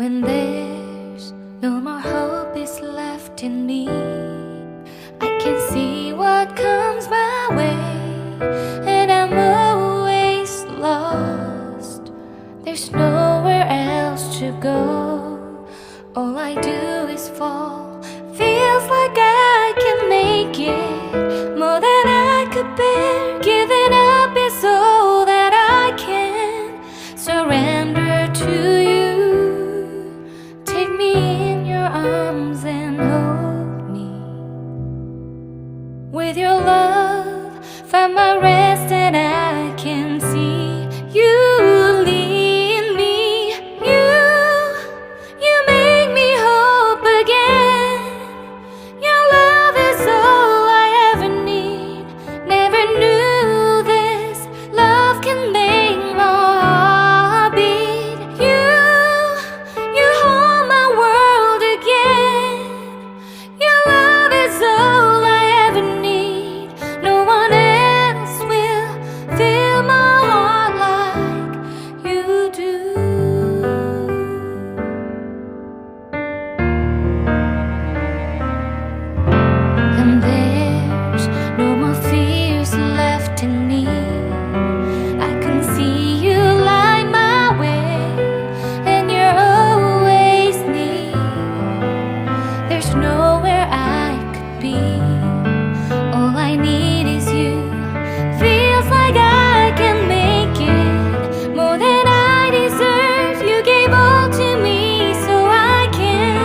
When there's no more hope is left in me, I can see what comes my way, and I'm always lost. There's nowhere else to go. All I do is fall. Feels like I can make it more than I could bear. Giving up is all that I can surrender to you. Take me in your arms and hold me. With your love, find my rest, and I can see you lead me. You make me hope again. Your love is all I ever need. Never knew this love can make my heart beat. You hold my world again. Your love is all I ever need. No one else will fill my heart like you do. And there's no more fears left in me. I can see you light my way, and you're always near. There's nowhere I could be. All I need is you. Feels like I can make it more than I deserve. You gave all to me so I can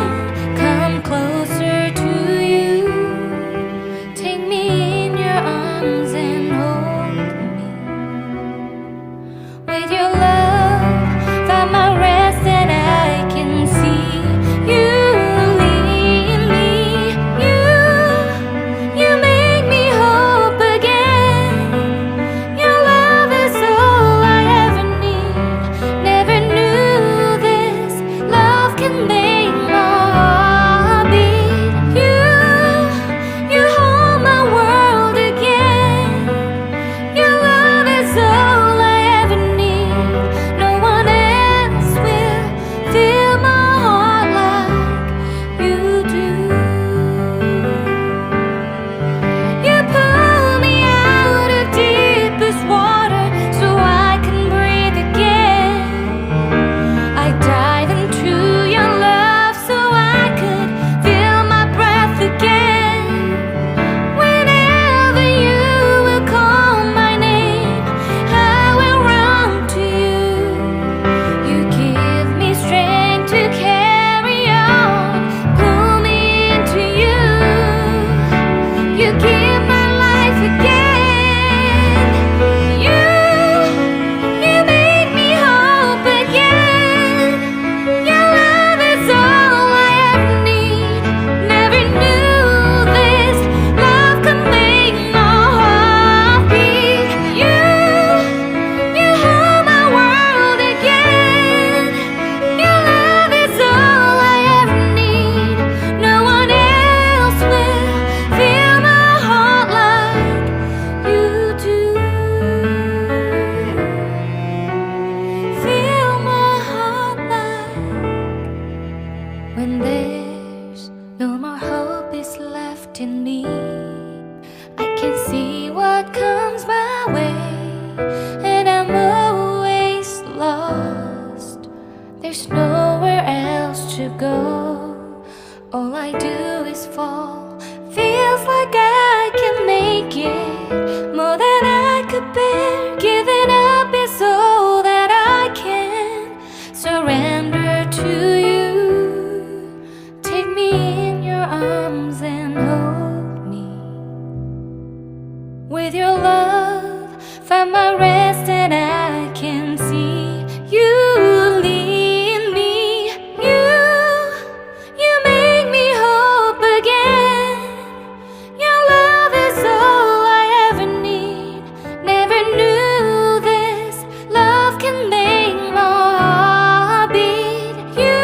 come closer to you. Take me in your arms and hold me. With your love, find my rest, and I can see you lead me. You make me hope again. Your love is all I ever need. Never knew this love can make my heart beat. You hold my world again. Your love is all I ever need. No one else will fill my heart like you do. You pull me out of deepest water so I can breathe again. I dive into your love so I could feel my breath again. Whenever you will call my name, I will run to you. You give me strength to carry on. Pull me into you. You give my life again. You make me hope again. Your love is all I ever need. Never knew this love could make my heart beat. You hold my world again. Your love is all I ever need. No one else will fill my heart like you do. Fill my heart like. When there's no more hope is left in me, I can see what comes my way, and I'm always lost. There's nowhere else to go. All I do is fall. Feels like I can make it more than I could bear. Giving up is all that I can surrender to you. Take me in your arms and hold me. With your love, find my rest, and I can see you lead me. You make me hope again. Your love is all I ever need. Never knew this love can make my heart beat. You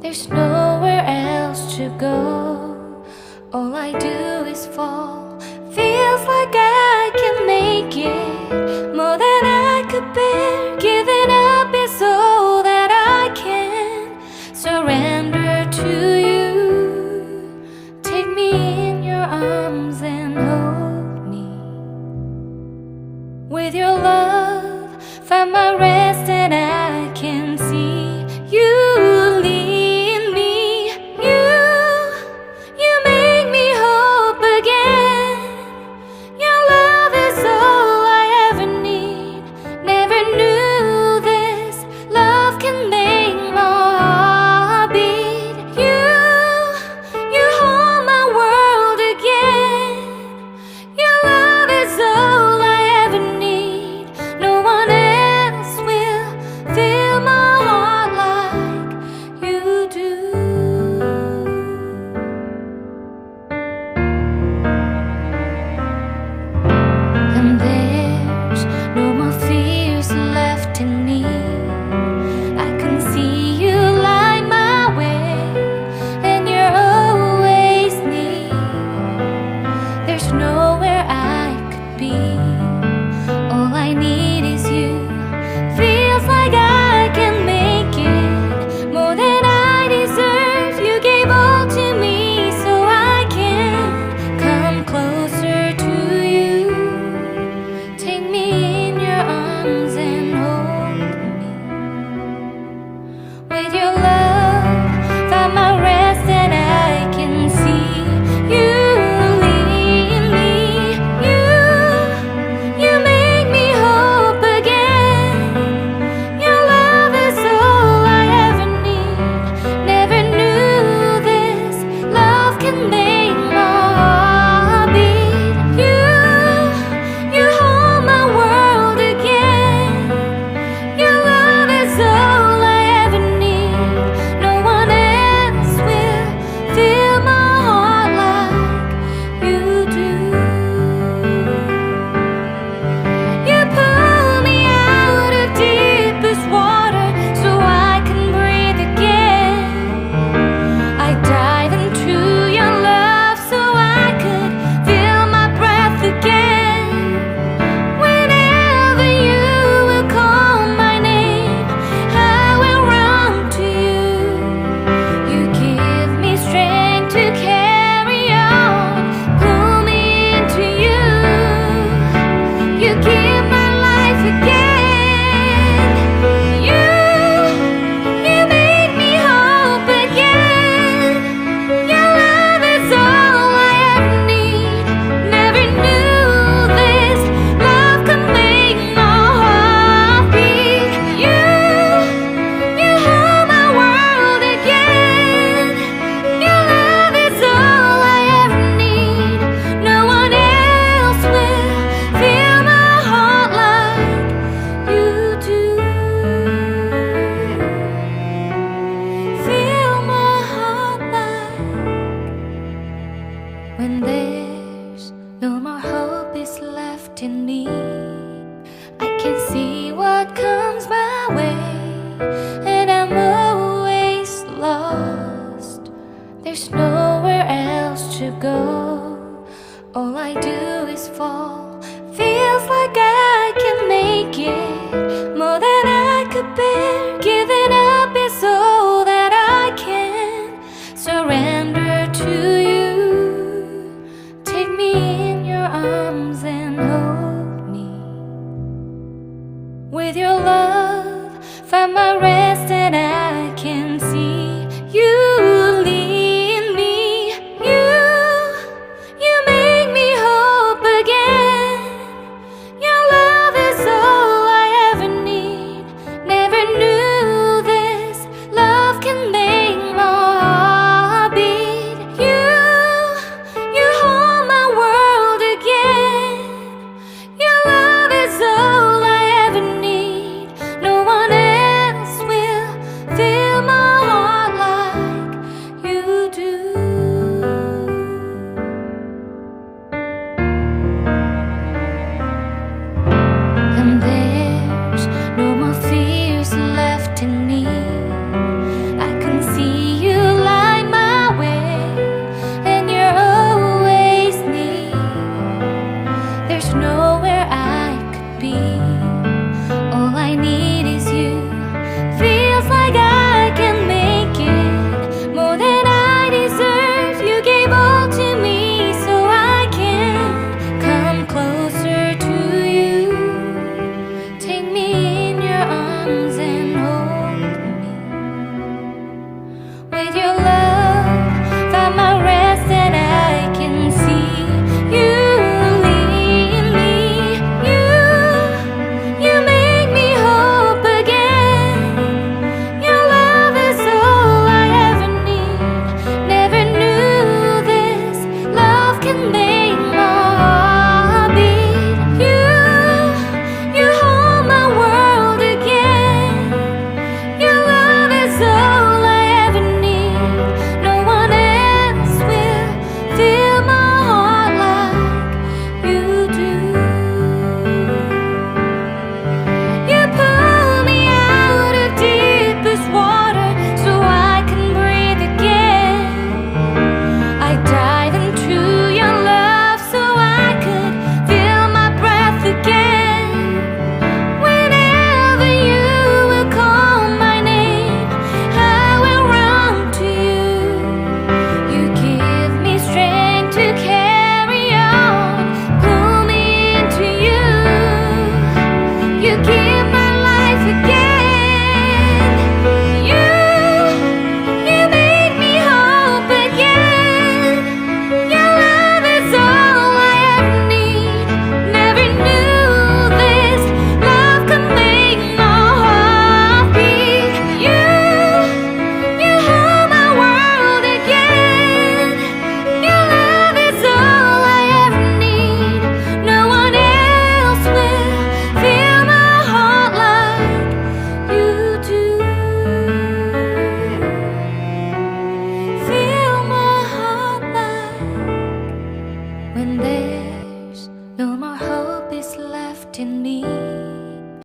There's nowhere else to go. All I do is fall. Feels like I can make it more than I could bear. Giving up is all that I can surrender to you. Take me in your arms and hold me. With your love, find my rest and I can see you lead me. You make me hope again. Your love is all I ever need. Never knew this love can make my heart beat. You hold my world again. Your love is all I ever need. No one else will fill my heart like you do. And there's no more fears left in me. I can see you light my way, and you're always near. There's nowhere I could be. All I need is you. Feels like I can make it more than I deserve. You gave all to me so I can come closer to you. Take me in your arms and hold me. With your love, find my rest and I can see you lead me. You make me hope again. Your love is all I ever need. Never knew this love can make my heart beat. You hold my world again. Your love is all I ever need. when there's no more hope is left in me.